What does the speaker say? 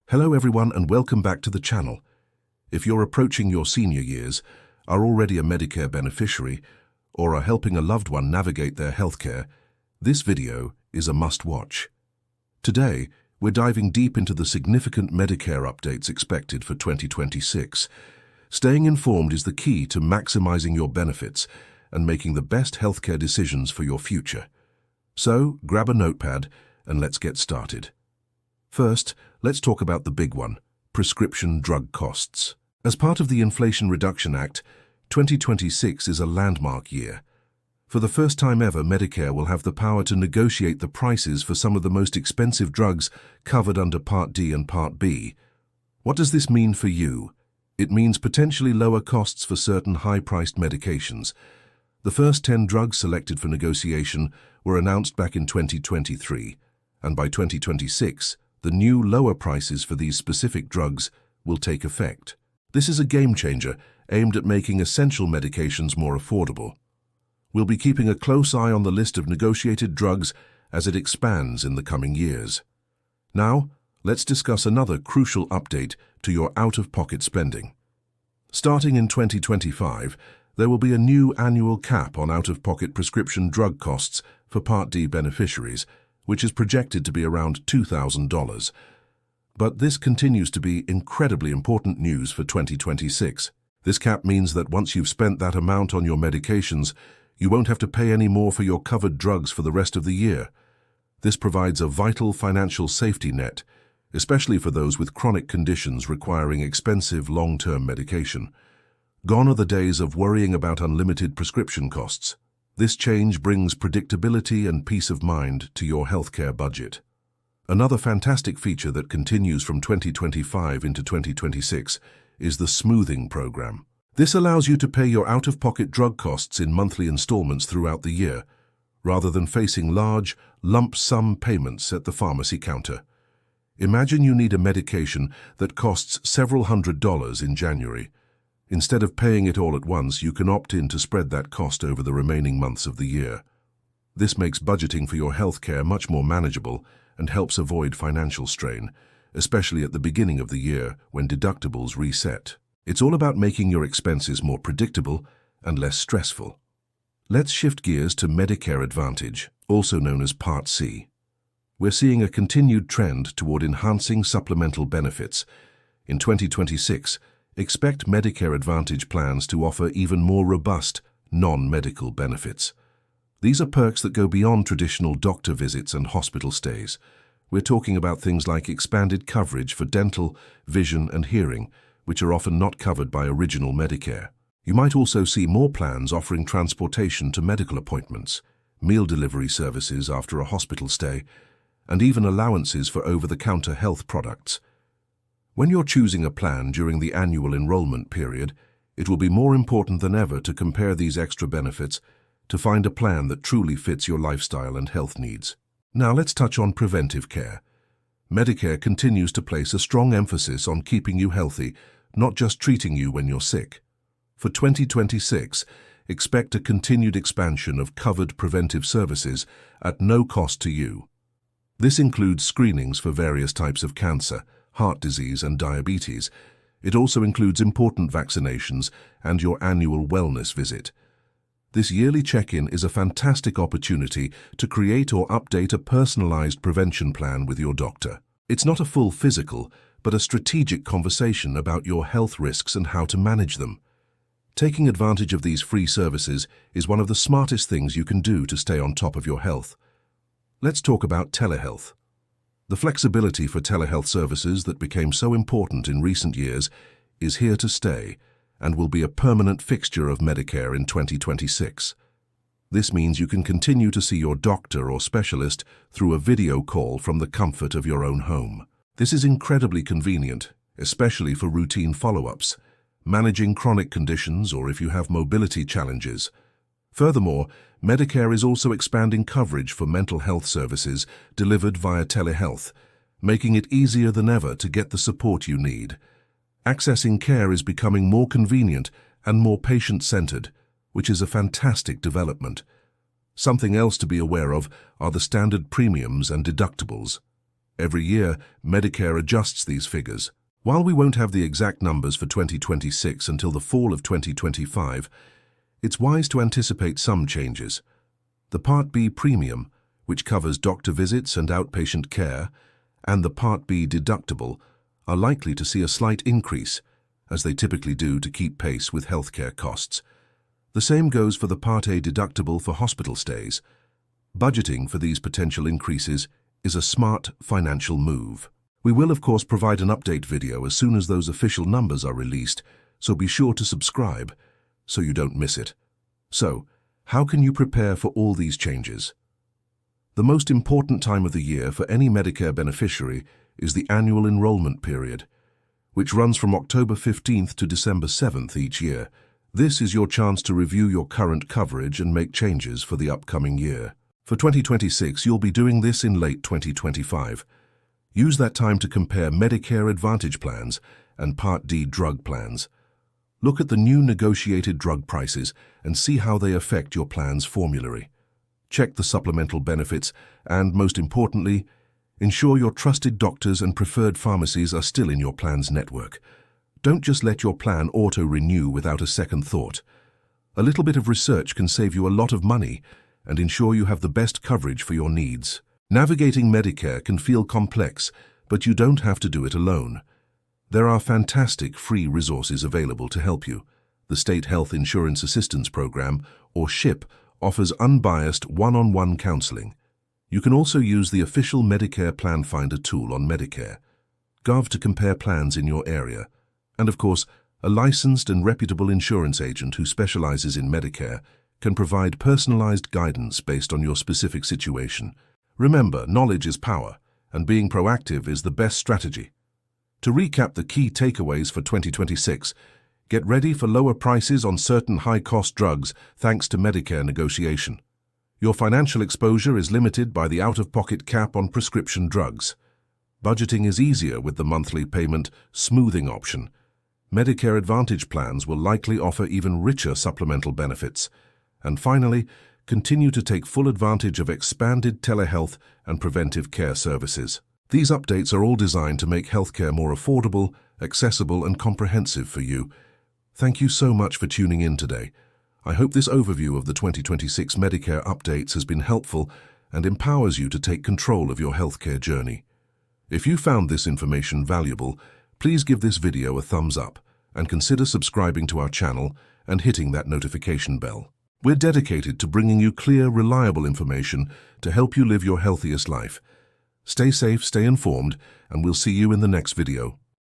Hello everyone and welcome back to the channel. If you're approaching your senior years, are already a Medicare beneficiary, or are helping a loved one navigate their healthcare, this video is a must-watch. Today, we're diving deep into the significant Medicare updates expected for 2026. Staying informed is the key to maximizing your benefits and making the best healthcare decisions for your future. So, grab a notepad and let's get started. First, let's talk about the big one, prescription drug costs. As part of the Inflation Reduction Act, 2026 is a landmark year. For the first time ever, Medicare will have the power to negotiate the prices for some of the most expensive drugs covered under Part D and Part B. What does this mean for you? It means potentially lower costs for certain high-priced medications. The first 10 drugs selected for negotiation were announced back in 2023, and by 2026, the new lower prices for these specific drugs will take effect. This is a game changer aimed at making essential medications more affordable. We'll be keeping a close eye on the list of negotiated drugs as it expands in the coming years. Now, let's discuss another crucial update to your out-of-pocket spending. Starting in 2025, there will be a new annual cap on out-of-pocket prescription drug costs for Part D beneficiaries, which is projected to be around $2,000. But this continues to be incredibly important news for 2026. This cap means that once you've spent that amount on your medications, you won't have to pay any more for your covered drugs for the rest of the year. This provides a vital financial safety net, especially for those with chronic conditions requiring expensive long-term medication. Gone are the days of worrying about unlimited prescription costs. This change brings predictability and peace of mind to your healthcare budget. Another fantastic feature that continues from 2025 into 2026 is the smoothing program. This allows you to pay your out-of-pocket drug costs in monthly installments throughout the year, rather than facing large, lump sum payments at the pharmacy counter. Imagine you need a medication that costs several $100s in January. Instead of paying it all at once, you can opt in to spread that cost over the remaining months of the year. This makes budgeting for your healthcare much more manageable and helps avoid financial strain, especially at the beginning of the year when deductibles reset. It's all about making your expenses more predictable and less stressful. Let's shift gears to Medicare Advantage, also known as Part C. We're seeing a continued trend toward enhancing supplemental benefits. In 2026, expect Medicare Advantage plans to offer even more robust, non-medical benefits. These are perks that go beyond traditional doctor visits and hospital stays. We're talking about things like expanded coverage for dental, vision, and hearing, which are often not covered by original Medicare. You might also see more plans offering transportation to medical appointments, meal delivery services after a hospital stay, and even allowances for over-the-counter health products. When you're choosing a plan during the annual enrollment period, it will be more important than ever to compare these extra benefits to find a plan that truly fits your lifestyle and health needs. Now let's touch on preventive care. Medicare continues to place a strong emphasis on keeping you healthy, not just treating you when you're sick. For 2026, expect a continued expansion of covered preventive services at no cost to you. This includes screenings for various types of cancer, heart disease, and diabetes. It also includes important vaccinations and your annual wellness visit. This yearly check-in is a fantastic opportunity to create or update a personalized prevention plan with your doctor. It's not a full physical, but a strategic conversation about your health risks and how to manage them. Taking advantage of these free services is one of the smartest things you can do to stay on top of your health. Let's talk about telehealth. The flexibility for telehealth services that became so important in recent years is here to stay and will be a permanent fixture of Medicare in 2026. This means you can continue to see your doctor or specialist through a video call from the comfort of your own home. This is incredibly convenient, especially for routine follow-ups, managing chronic conditions, or if you have mobility challenges. Furthermore, Medicare is also expanding coverage for mental health services delivered via telehealth, making it easier than ever to get the support you need. Accessing care is becoming more convenient and more patient-centered, which is a fantastic development. Something else to be aware of are the standard premiums and deductibles. Every year, Medicare adjusts these figures. While we won't have the exact numbers for 2026 until the fall of 2025, it's wise to anticipate some changes. The Part B premium, which covers doctor visits and outpatient care, and the Part B deductible are likely to see a slight increase, as they typically do to keep pace with healthcare costs. The same goes for the Part A deductible for hospital stays. Budgeting for these potential increases is a smart financial move. We will, of course, provide an update video as soon as those official numbers are released, so be sure to subscribe so you don't miss it. So, how can you prepare for all these changes? The most important time of the year for any Medicare beneficiary is the annual enrollment period, which runs from October 15th to December 7th each year. This is your chance to review your current coverage and make changes for the upcoming year. For 2026, you'll be doing this in late 2025. Use that time to compare Medicare Advantage plans and Part D drug plans. Look at the new negotiated drug prices and see how they affect your plan's formulary. Check the supplemental benefits and, most importantly, ensure your trusted doctors and preferred pharmacies are still in your plan's network. Don't just let your plan auto-renew without a second thought. A little bit of research can save you a lot of money and ensure you have the best coverage for your needs. Navigating Medicare can feel complex, but you don't have to do it alone. There are fantastic free resources available to help you. The State Health Insurance Assistance Program, or SHIP, offers unbiased one-on-one counseling. You can also use the official Medicare Plan Finder tool on Medicare.gov to compare plans in your area. And of course, a licensed and reputable insurance agent who specializes in Medicare can provide personalized guidance based on your specific situation. Remember, knowledge is power, and being proactive is the best strategy. To recap the key takeaways for 2026, get ready for lower prices on certain high-cost drugs thanks to Medicare negotiation. Your financial exposure is limited by the out-of-pocket cap on prescription drugs. Budgeting is easier with the monthly payment smoothing option. Medicare Advantage plans will likely offer even richer supplemental benefits. And finally, continue to take full advantage of expanded telehealth and preventive care services. These updates are all designed to make healthcare more affordable, accessible, and comprehensive for you. Thank you so much for tuning in today. I hope this overview of the 2026 Medicare updates has been helpful and empowers you to take control of your healthcare journey. If you found this information valuable, please give this video a thumbs up and consider subscribing to our channel and hitting that notification bell. We're dedicated to bringing you clear, reliable information to help you live your healthiest life. Stay safe, stay informed, and we'll see you in the next video.